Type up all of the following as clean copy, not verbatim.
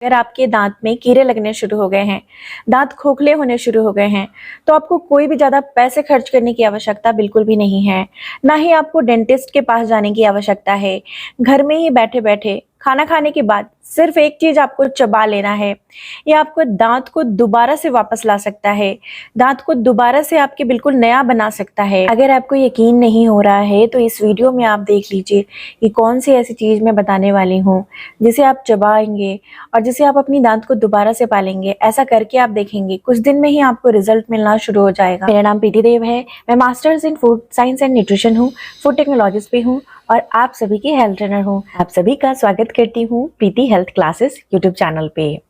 अगर आपके दांत में कीड़े लगने शुरू हो गए हैं, दांत खोखले होने शुरू हो गए हैं, तो आपको कोई भी ज़्यादा पैसे खर्च करने की आवश्यकता बिल्कुल भी नहीं है। ना ही आपको डेंटिस्ट के पास जाने की आवश्यकता है। घर में ही बैठे-बैठे खाना खाने के बाद सिर्फ एक चीज़ आपको चबा लेना है। ये आपको दांत को दोबारा से वापस ला सकता है, दांत को दोबारा से आपके बिल्कुल नया बना सकता है। अगर आपको यकीन नहीं हो रहा है तो इस वीडियो में आप देख लीजिए कि कौन सी ऐसी चीज़ मैं बताने वाली हूँ जिसे आप चबाएंगे और जिसे आप अपनी दांत को दोबारा से पालेंगे। ऐसा करके आप देखेंगे कुछ दिन में ही आपको रिजल्ट मिलना शुरू हो जाएगा। मेरा नाम प्रीति देव है, मैं masters in food science and nutrition हूँ, फूड टेक्नोलॉजिस्ट भी हूँ और आप सभी की हेल्थ ट्रेनर हूँ। आप सभी का स्वागत करती हूँ प्रीति हेल्थ क्लासेस यूट्यूब चैनल पे।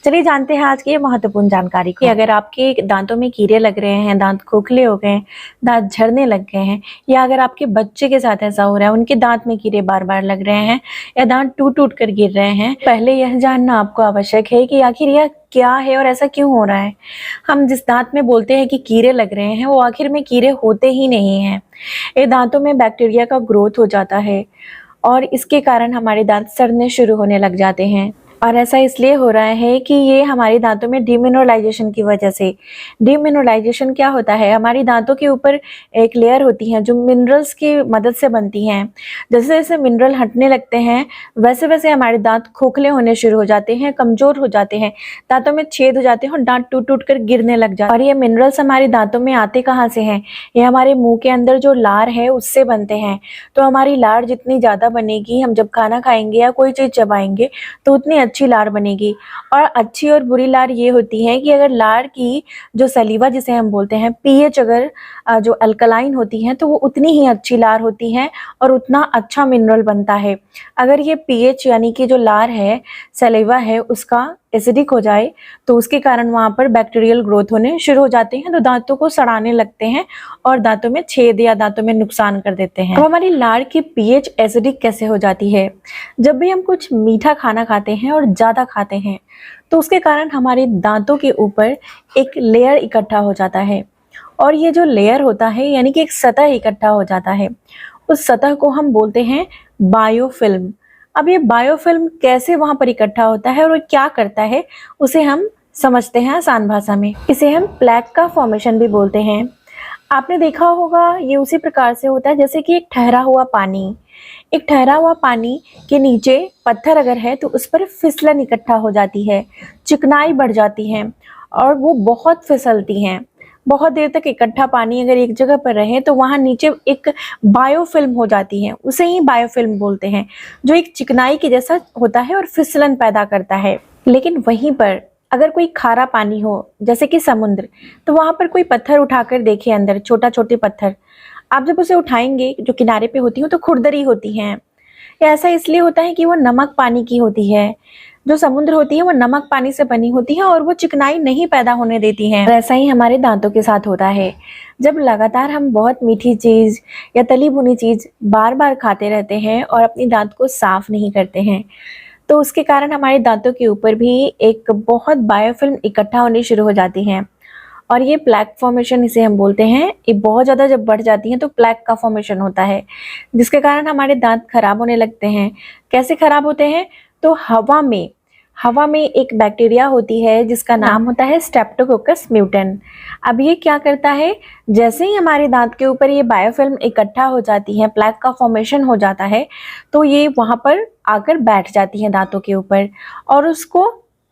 चलिए जानते हैं आज की ये महत्वपूर्ण जानकारी को। अगर आपके दांतों में कीड़े लग रहे हैं, दांत खोखले हो गए, दांत झड़ने लग गए हैं, या अगर आपके बच्चे के साथ ऐसा हो रहा है, उनके दांत में कीड़े बार बार लग रहे हैं या दांत टूट टूट कर गिर रहे हैं, पहले यह जानना आपको आवश्यक है कि आखिर यह क्या है और ऐसा क्यों हो रहा है। हम जिस दांत में बोलते हैं कि कीड़े लग रहे हैं, वो आखिर में कीड़े होते ही नहीं हैं। ये दांतों में बैक्टीरिया का ग्रोथ हो जाता है और इसके कारण हमारे दांत सड़ने शुरू होने लग जाते हैं। और ऐसा इसलिए हो रहा है कि ये हमारे दांतों में डीमिनरलाइजेशन की वजह से। डीमिनरलाइजेशन क्या होता है? हमारी दांतों के ऊपर एक लेयर होती है जो मिनरल्स की मदद से बनती हैं। जैसे जैसे मिनरल हटने लगते हैं वैसे वैसे हमारे दांत खोखले होने शुरू हो जाते हैं, कमजोर हो जाते हैं, दांतों में छेद हो जाते हैं और दांत टूट टूट कर गिरने लग जाते हैं। और ये मिनरल्स हमारे दांतों में आते कहाँ से हैं? ये हमारे मुंह के अंदर जो लार है उससे बनते हैं। तो हमारी लार जितनी ज़्यादा बनेगी, हम जब खाना खाएंगे या कोई चीज़ चबाएंगे तो उतनी अच्छी लार बनेगी। और अच्छी और बुरी लार ये होती है कि अगर लार की जो सलीवा जिसे हम बोलते हैं, पीएच अगर जो अल्कलाइन होती है तो वो उतनी ही अच्छी लार होती है और उतना अच्छा मिनरल बनता है। अगर ये पीएच यानी कि जो लार है, सलीवा है, उसका एसिडिक हो जाए तो उसके कारण वहाँ पर बैक्टीरियल ग्रोथ होने शुरू हो जाते हैं, तो दांतों को सड़ाने लगते हैं और दांतों में छेद या दांतों में नुकसान कर देते हैं। अब हमारी लार की पीएच एसिडिक कैसे हो जाती है? जब भी हम कुछ मीठा खाना खाते हैं और ज़्यादा खाते हैं तो उसके कारण हमारे दांतों के ऊपर एक लेयर इकट्ठा हो जाता है और ये जो लेयर होता है यानी कि एक सतह इकट्ठा हो जाता है, उस सतह को हम बोलते हैं बायोफिल्म। अब ये बायोफिल्म कैसे वहां पर इकट्ठा होता है और वो क्या करता है उसे हम समझते हैं आसान भाषा में। इसे हम प्लैक का फॉर्मेशन भी बोलते हैं। आपने देखा होगा ये उसी प्रकार से होता है जैसे कि एक ठहरा हुआ पानी के नीचे पत्थर अगर है तो उस पर फिसलन इकट्ठा हो जाती है, चिकनाई बढ़ जाती है और वो बहुत फिसलती हैं। बहुत देर तक इकट्ठा पानी अगर एक जगह पर रहे तो वहाँ नीचे एक बायोफिल्म हो जाती है, उसे ही बायोफिल्म बोलते हैं, जो एक चिकनाई के जैसा होता है और फिसलन पैदा करता है। लेकिन वहीं पर अगर कोई खारा पानी हो जैसे कि समुद्र, तो वहाँ पर कोई पत्थर उठाकर देखिए, अंदर छोटा छोटे पत्थर, आप जब उसे उठाएंगे जो किनारे पे होती हैं तो खुरदरी होती हैं। ऐसा इसलिए होता है कि वो नमक पानी की होती है। जो समुद्र होती है वो नमक पानी से बनी होती है और वो चिकनाई नहीं पैदा होने देती हैं। ऐसा ही हमारे दांतों के साथ होता है। जब लगातार हम बहुत मीठी चीज़ या तली भुनी चीज़ बार बार खाते रहते हैं और अपनी दांत को साफ नहीं करते हैं तो उसके कारण हमारे दांतों के ऊपर भी एक बहुत बायोफिल्म इकट्ठा होनी शुरू हो जाती हैं और ये प्लैक फॉर्मेशन इसे हम बोलते हैं। ये बहुत ज़्यादा जब बढ़ जाती हैं तो प्लैक का फॉर्मेशन होता है, जिसके कारण हमारे दांत खराब होने लगते हैं। कैसे खराब होते हैं? तो हवा में एक बैक्टीरिया होती है जिसका नाम होता है स्ट्रेप्टोकोकस म्यूटेन। अब ये क्या करता है, जैसे ही हमारे दांत के ऊपर ये बायोफिल्म इकट्ठा हो जाती है, प्लैक का फॉर्मेशन हो जाता है, तो ये वहाँ पर आकर बैठ जाती है दांतों के ऊपर और उसको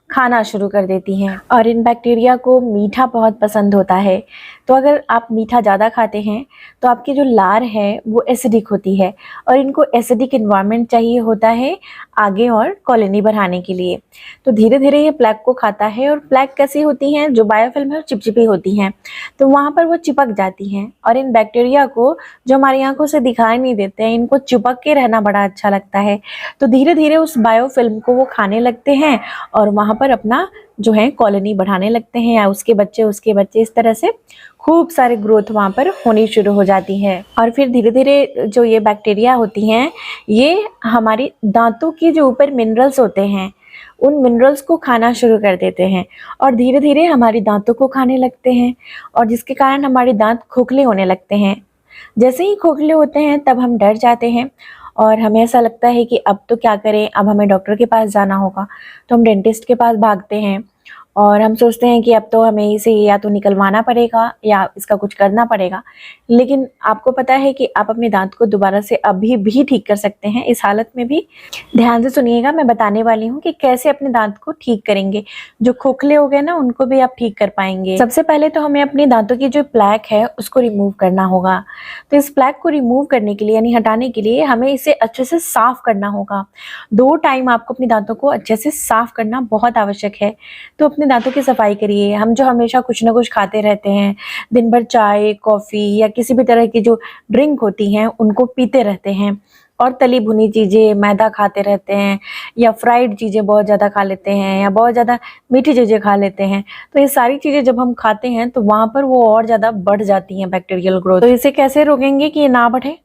खाना शुरू कर देती हैं। और इन बैक्टीरिया को मीठा बहुत पसंद होता है, तो अगर आप मीठा ज़्यादा खाते हैं तो आपकी जो लार है वो एसिडिक होती है और इनको एसिडिक इन्वायरमेंट चाहिए होता है आगे और कॉलोनी बढ़ाने के लिए। तो धीरे धीरे ये प्लैक को खाता है और प्लैक कैसी होती हैं, जो बायोफिल्म है वो चिपचिपी होती हैं, तो वहाँ पर वो चिपक जाती हैं और इन बैक्टीरिया को, जो हमारी आंखों से दिखाई नहीं देते हैं, इनको चिपक के रहना बड़ा अच्छा लगता है। तो धीरे धीरे उस बायोफिल्म को वो खाने लगते हैं और वहाँ पर अपना जो है कॉलोनी बढ़ाने लगते हैं, या उसके बच्चे, इस तरह से खूब सारे ग्रोथ वहाँ पर होनी शुरू हो जाती है। और फिर धीरे धीरे जो ये बैक्टीरिया होती हैं ये हमारी दांतों के जो ऊपर मिनरल्स होते हैं उन मिनरल्स को खाना शुरू कर देते हैं और धीरे धीरे हमारी दांतों को खाने लगते हैं और जिसके कारण हमारे दांत खोखले होने लगते हैं। जैसे ही खोखले होते हैं तब हम डर जाते हैं और हमें ऐसा लगता है कि अब तो क्या करें, अब हमें डॉक्टर के पास जाना होगा, तो हम डेंटिस्ट के पास भागते हैं और हम सोचते हैं कि अब तो हमें इसे या तो निकलवाना पड़ेगा या इसका कुछ करना पड़ेगा। लेकिन आपको पता है कि आप अपने दांत को दोबारा से अभी भी ठीक कर सकते हैं इस हालत में भी। ध्यान से सुनिएगा, मैं बताने वाली हूँ कि कैसे अपने दांत को ठीक करेंगे। जो खोखले हो गए ना, उनको भी आप ठीक कर पाएंगे। सबसे पहले तो हमें अपने दांतों की जो प्लैक है उसको रिमूव करना होगा। तो इस प्लैक को रिमूव करने के लिए यानी हटाने के लिए हमें इसे अच्छे से साफ करना होगा। 2 टाइम आपको अपने दांतों को अच्छे से साफ करना बहुत आवश्यक है। तो अपने दांतों की सफाई करिए। हम जो हमेशा कुछ ना कुछ खाते रहते हैं, दिन भर चाय, कॉफ़ी या किसी भी तरह की जो ड्रिंक होती हैं उनको पीते रहते हैं और तली भुनी चीज़ें, मैदा खाते रहते हैं या फ्राइड चीज़ें बहुत ज़्यादा खा लेते हैं या बहुत ज़्यादा मीठी चीज़ें खा लेते हैं। तो ये सारी चीज़ें जब हम खाते हैं तो वहाँ पर वो और ज़्यादा बढ़ जाती हैं बैक्टीरियल ग्रोथ। तो इसे कैसे रोकेंगे कि ये ना बढ़े?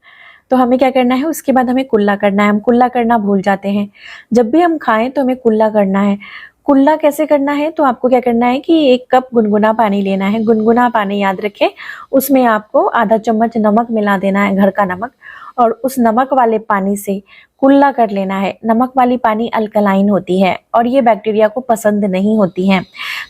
तो हमें क्या करना है, उसके बाद हमें कुल्ला करना है। हम कुल्ला करना भूल जाते हैं। जब भी हम खाएं तो हमें कुल्ला करना है। कुल्ला कैसे करना है, तो आपको क्या करना है कि 1 कप गुनगुना पानी लेना है। गुनगुना पानी याद रखें, उसमें आपको आधा चम्मच नमक मिला देना है, घर का नमक, और उस नमक वाले पानी से कुल्ला कर लेना है। नमक वाली पानी अल्कलाइन होती है और ये बैक्टीरिया को पसंद नहीं होती है।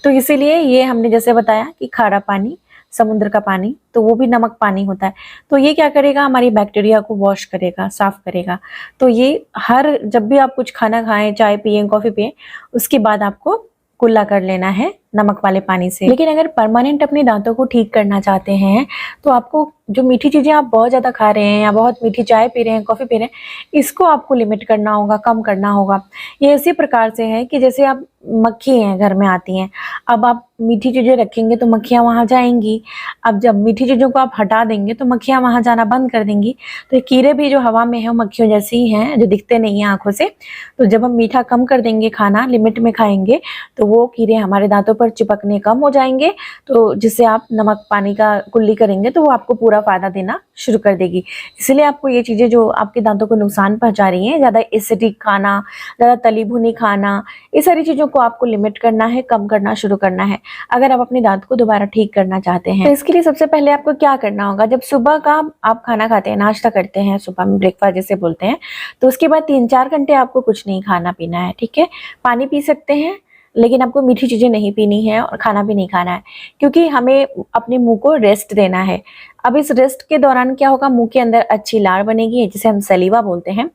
तो इसीलिए ये हमने जैसे बताया कि खारा पानी, समुद्र का पानी, तो वो भी नमक पानी होता है। तो ये क्या करेगा, हमारी बैक्टीरिया को वॉश करेगा, साफ करेगा। तो ये हर जब भी आप कुछ खाना खाएं, चाय पिए, कॉफ़ी पिए, उसके बाद आपको कुल्ला कर लेना है नमक वाले पानी से। लेकिन अगर परमानेंट अपने दांतों को ठीक करना चाहते हैं तो आपको जो मीठी चीज़ें आप बहुत ज़्यादा खा रहे हैं या बहुत मीठी चाय पी रहे हैं, कॉफ़ी पी रहे हैं, इसको आपको लिमिट करना होगा, कम करना होगा। ये इसी प्रकार से है कि जैसे आप मक्खी हैं, घर में आती हैं, अब आप मीठी चीज़ें रखेंगे तो मक्खियाँ वहाँ जाएंगी। अब जब मीठी चीज़ों को आप हटा देंगे तो मक्खियाँ वहाँ जाना बंद कर देंगी। तो ये कीड़े भी जो हवा में हैं वो मक्खियों जैसी ही हैं, जो दिखते नहीं हैं आँखों से। तो जब हम मीठा कम कर देंगे, खाना लिमिट में खाएंगे, तो वो कीड़े हमारे दांतों पर चिपकने कम हो जाएंगे। तो जिससे आप नमक पानी का कुल्ली करेंगे तो वो आपको पूरा फ़ायदा देना शुरू कर देगी। इसलिए आपको ये चीज़ें जो आपके दांतों को नुकसान पहुँचा रही हैं, ज़्यादा एसिडिक खाना, ज़्यादा तली भुनी खाना, ये सारी चीज़ों को आपको लिमिट करना है, कम करना शुरू करना है, अगर आप अपने दांत को दोबारा ठीक करना चाहते हैं। तो इसके लिए सबसे पहले आपको क्या करना होगा, जब सुबह का आप खाना खाते हैं, नाश्ता करते हैं, सुबह में ब्रेकफास्ट जिसे बोलते हैं, तो उसके बाद 3-4 घंटे आपको कुछ नहीं खाना पीना है, ठीक है। पानी पी सकते हैं लेकिन आपको मीठी चीज़ें नहीं पीनी है और खाना भी नहीं खाना है, क्योंकि हमें अपने मुंह को रेस्ट देना है। अब इस रेस्ट के दौरान क्या होगा, मुंह के अंदर अच्छी लार बनेगी जिसे हम सलीवा बोलते हैं,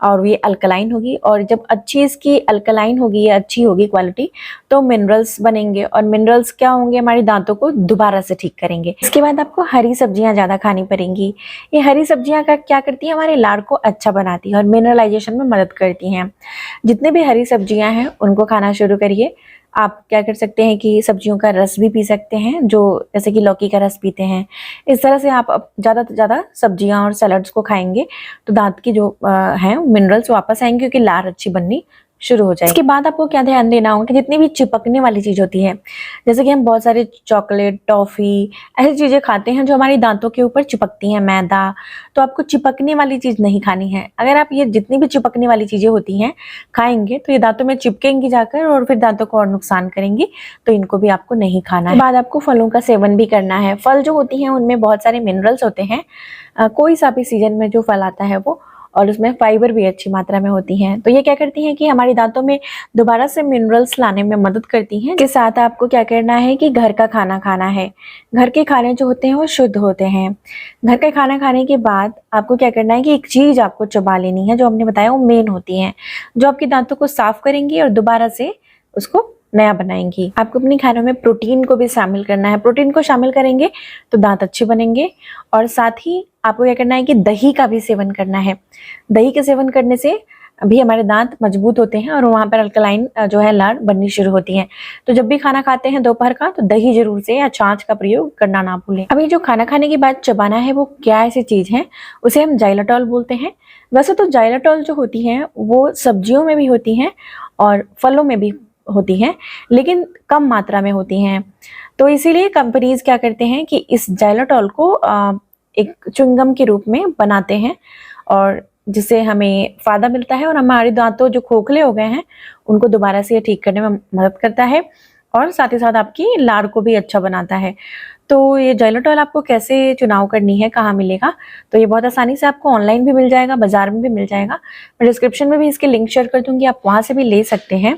और ये अल्कलाइन होगी। और जब अच्छी इसकी अल्कलाइन होगी या अच्छी होगी क्वालिटी, तो मिनरल्स बनेंगे और मिनरल्स क्या होंगे, हमारे दांतों को दोबारा से ठीक करेंगे। इसके बाद आपको हरी सब्जियां ज़्यादा खानी पड़ेंगी। ये हरी सब्जियां का क्या करती हैं, हमारे लार को अच्छा बनाती है और मिनरलाइजेशन में मदद करती हैं। जितने भी हरी सब्जियां हैं उनको खाना शुरू करिए। आप क्या कर सकते हैं कि सब्जियों का रस भी पी सकते हैं, जो जैसे कि लौकी का रस पीते हैं। इस तरह से आप ज़्यादा से ज़्यादा सब्जियां और सलाड्स को खाएंगे तो दांत की जो हैं मिनरल्स वापस आएंगे, क्योंकि लार अच्छी बननी शुरू हो जाएगी। इसके बाद आपको क्या ध्यान देना होगा कि जितनी भी चिपकने वाली चीज़ होती है, जैसे कि हम बहुत सारे चॉकलेट, टॉफ़ी, ऐसी चीज़ें खाते हैं जो हमारी दांतों के ऊपर चिपकती हैं, मैदा, तो आपको चिपकने वाली चीज़ नहीं खानी है। अगर आप ये जितनी भी चिपकने वाली चीज़ें होती हैं खाएंगे तो ये दांतों में चिपकेंगी जाकर और फिर दांतों को और नुकसान करेंगी, तो इनको भी आपको नहीं खाना है। बाद आपको फलों का सेवन भी करना है। फल जो होती हैं उनमें बहुत सारे मिनरल्स होते हैं, कोई सा भी सीजन में जो फल आता है वो, और उसमें फाइबर भी अच्छी मात्रा में होती हैं। तो ये क्या करती हैं कि हमारी दांतों में दोबारा से मिनरल्स लाने में मदद करती हैं। इसके साथ आपको क्या करना है कि घर का खाना खाना है। घर के खाने जो होते हैं वो शुद्ध होते हैं। घर का खाना खाने के बाद आपको क्या करना है कि एक चीज़ आपको चबा लेनी है, जो हमने बताया वो मेन होती हैं, जो आपके दांतों को साफ करेंगी और दोबारा से उसको नया बनाएंगी। आपको अपने खानों में प्रोटीन को भी शामिल करना है। प्रोटीन को शामिल करेंगे तो दांत अच्छे बनेंगे। और साथ ही आपको क्या करना है कि दही का भी सेवन करना है। दही के सेवन करने से भी हमारे दांत मजबूत होते हैं और वहाँ पर अल्कलाइन जो है लार बननी शुरू होती है। तो जब भी खाना खाते हैं दोपहर का, तो दही जरूर से या छाछ का प्रयोग करना ना भूलें। अभी जो खाना खाने के बाद चबाना है वो क्या ऐसी चीज़ है, उसे हम जाइलेटॉल बोलते हैं। वैसे तो जाइलेटॉल जो होती है वो सब्जियों में भी होती हैं और फलों में भी होती हैं, लेकिन कम मात्रा में होती हैं। तो इसीलिए कंपनीज क्या करते हैं कि इस जाइलेटॉल को एक च्युइंगम के रूप में बनाते हैं, और जिससे हमें फ़ायदा मिलता है और हमारे दांतों जो खोखले हो गए हैं उनको दोबारा से ठीक करने में मदद करता है, और साथ ही साथ आपकी लार को भी अच्छा बनाता है। तो ये ज़ाइलोटॉल आपको कैसे चुनाव करनी है, कहाँ मिलेगा? तो ये बहुत आसानी से आपको ऑनलाइन भी मिल जाएगा, बाज़ार में भी मिल जाएगा। मैं डिस्क्रिप्शन में भी इसके लिंक शेयर कर दूँगी, आप वहाँ से भी ले सकते हैं।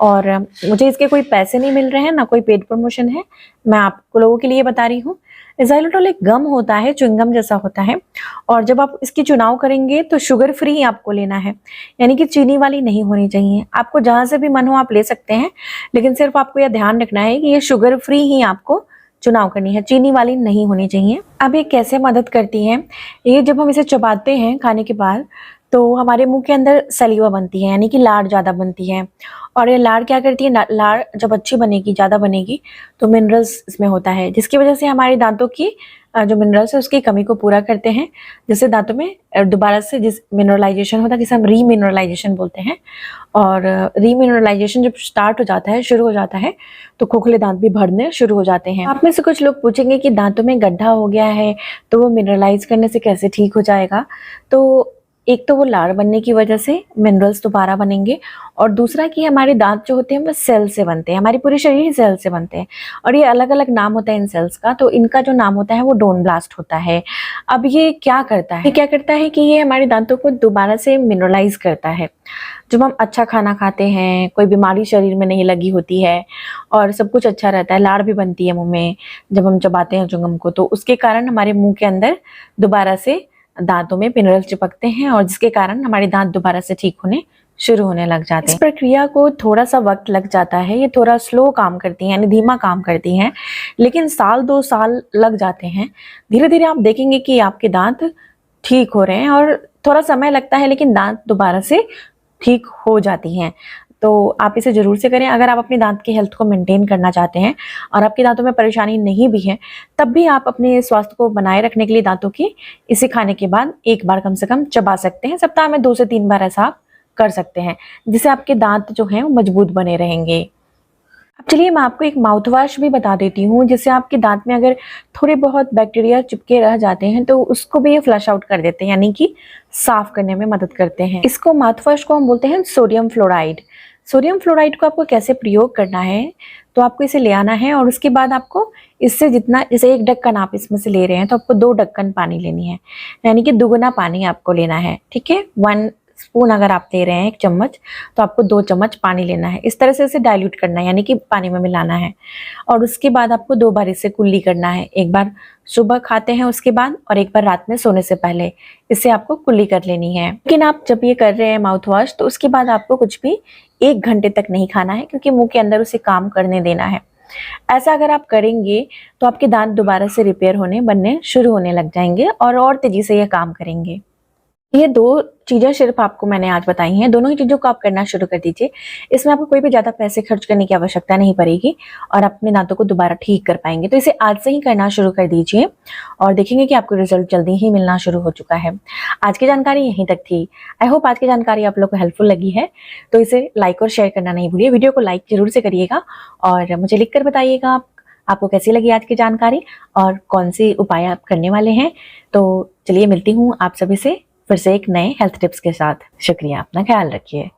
और मुझे इसके कोई पैसे नहीं मिल रहे हैं, ना कोई पेड प्रमोशन है, मैं आप लोगों के लिए बता रही हूँ। ज़ाइलोटॉल एक गम होता है, च्युइंगम जैसा होता है, और जब आप इसकी चुनाव करेंगे तो शुगर फ्री ही आपको लेना है, यानी कि चीनी वाली नहीं होनी चाहिए। आपको जहाँ से भी मन हो आप ले सकते हैं, लेकिन सिर्फ आपको यह ध्यान रखना है कि ये शुगर फ्री ही आपको चुनाव करनी है, चीनी वाली नहीं होनी चाहिए। अब ये कैसे मदद करती है? ये जब हम इसे चबाते हैं खाने के बाद, तो हमारे मुंह के अंदर सलीवा बनती है, यानी कि लार ज़्यादा बनती है। और ये लार क्या करती है, लार जब अच्छी बनेगी, ज़्यादा बनेगी, तो मिनरल्स इसमें होता है, जिसकी वजह से हमारे दांतों की जो मिनरल्स है उसकी कमी को पूरा करते हैं, जिससे दांतों में दोबारा से जिस मिनरलाइजेशन होता है, जिसे हम रीमिनरलाइजेशन बोलते हैं। और रीमिनरलाइजेशन जब स्टार्ट हो जाता है, शुरू हो जाता है, तो खोखले दांत भी भरने शुरू हो जाते हैं। आप में से कुछ लोग पूछेंगे कि दांतों में गड्ढा हो गया है, तो वो मिनरलाइज करने से कैसे ठीक हो जाएगा? तो एक तो वो लार बनने की वजह से मिनरल्स दोबारा बनेंगे, और दूसरा कि हमारे दांत जो होते हैं वो सेल से बनते हैं, हमारी पूरी शरीर ही सेल से बनते हैं, और ये अलग अलग नाम होता है इन सेल्स का। तो इनका जो नाम होता है वो डोन ब्लास्ट होता है। अब ये क्या करता है? ये क्या करता है कि ये हमारे दांतों को दोबारा से मिनरलाइज करता है। जब हम अच्छा खाना खाते हैं, कोई बीमारी शरीर में नहीं लगी होती है, और सब कुछ अच्छा रहता है, लार भी बनती है मुंह में जब हम चबाते हैं च्युइंगम को, तो उसके कारण हमारे मुंह के अंदर दोबारा से दांतों में मिनरल चिपकते हैं, और जिसके कारण हमारे दांत दोबारा से ठीक होने शुरू होने लग जाते हैं। इस प्रक्रिया को थोड़ा सा वक्त लग जाता है, ये थोड़ा स्लो काम करती हैं, यानी धीमा काम करती हैं, लेकिन 1-2 साल लग जाते हैं। धीरे धीरे आप देखेंगे कि आपके दांत ठीक हो रहे हैं, और थोड़ा समय लगता है, लेकिन दांत दोबारा से ठीक हो जाती हैं। तो आप इसे ज़रूर से करें। अगर आप अपने दांत की हेल्थ को मेंटेन करना चाहते हैं और आपके दांतों में परेशानी नहीं भी है, तब भी आप अपने स्वास्थ्य को बनाए रखने के लिए दांतों की इसे खाने के बाद एक बार कम से कम चबा सकते हैं। सप्ताह में 2 से 3 बार ऐसा आप कर सकते हैं, जिससे आपके दांत जो हैं वो मजबूत बने रहेंगे। अब चलिए मैं आपको एक माउथ वॉश भी बता देती हूँ, जिससे आपके दांत में अगर थोड़े बहुत बैक्टीरिया चिपके रह जाते हैं तो उसको भी ये फ्लश आउट कर देते हैं, यानी कि साफ करने में मदद करते हैं। इसको माउथ वॉश को हम बोलते हैं सोडियम फ्लोराइड। सोडियम फ्लोराइड को आपको कैसे प्रयोग करना है, तो आपको इसे ले आना है, और उसके बाद आपको इससे जितना, जैसे 1 ढक्कन आप इसमें से ले रहे हैं, तो आपको 2 ढक्कन पानी लेनी है, यानी कि दुगुना पानी आपको लेना है। ठीक है, 1 स्पून अगर आप ले रहे हैं 1 चम्मच, तो आपको 2 चम्मच पानी लेना है। इस तरह से इसे डाइल्यूट करना है, यानी कि पानी में मिलाना है, और उसके बाद आपको 2 बार इसे कुल्ली करना है। एक बार सुबह खाते हैं उसके बाद, और एक बार रात में सोने से पहले इससे आपको कुल्ली कर लेनी है। लेकिन आप जब ये कर रहे हैं माउथ वॉश, तो उसके बाद आपको कुछ भी 1 घंटे तक नहीं खाना है, क्योंकि मुंह के अंदर उसे काम करने देना है। ऐसा अगर आप करेंगे तो आपके दांत दोबारा से रिपेयर होने, बनने शुरू होने लग जाएंगे, और तेजी से ये काम करेंगे। ये 2 चीज़ें सिर्फ आपको मैंने आज बताई हैं, दोनों ही चीज़ों को आप करना शुरू कर दीजिए। इसमें आपको कोई भी ज़्यादा पैसे खर्च करने की आवश्यकता नहीं पड़ेगी, और अपने दांतों को दोबारा ठीक कर पाएंगे। तो इसे आज से ही करना शुरू कर दीजिए, और देखेंगे कि आपको रिजल्ट जल्दी ही मिलना शुरू हो चुका है। आज की जानकारी यहीं तक थी। आई होप आज की जानकारी आप लोग को हेल्पफुल लगी है। तो इसे लाइक और शेयर करना नहीं भूलिए। वीडियो को लाइक जरूर से करिएगा, और मुझे लिख कर बताइएगा आपको कैसी लगी आज की जानकारी, और कौन से उपाय आप करने वाले हैं। तो चलिए मिलती हूँ आप सभी से फिर से एक नए हेल्थ टिप्स के साथ। शुक्रिया, अपना ख्याल रखिए।